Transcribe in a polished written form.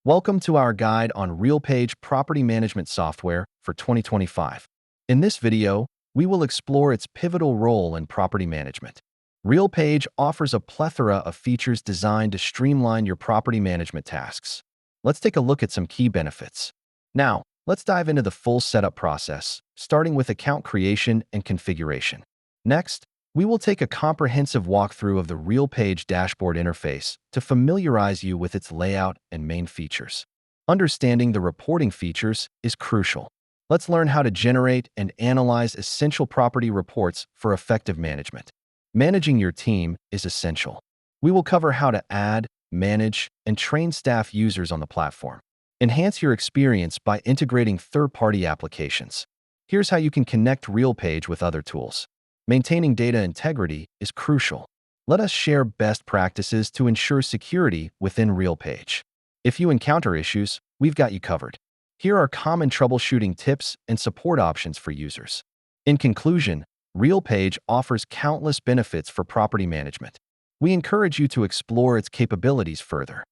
Welcome to our guide on RealPage property management software for 2025. In this video, we will explore its pivotal role in property management. RealPage offers a plethora of features designed to streamline your property management tasks. Let's take a look at some key benefits. Now, let's dive into the full setup process, starting with account creation and configuration. Next, we will take a comprehensive walkthrough of the RealPage dashboard interface to familiarize you with its layout and main features. Understanding the reporting features is crucial. Let's learn how to generate and analyze essential property reports for effective management. Managing your team is essential. We will cover how to add, manage, and train staff users on the platform. Enhance your experience by integrating third-party applications. Here's how you can connect RealPage with other tools. Maintaining data integrity is crucial. Let us share best practices to ensure security within RealPage. If you encounter issues, we've got you covered. Here are common troubleshooting tips and support options for users. In conclusion, RealPage offers countless benefits for property management. We encourage you to explore its capabilities further.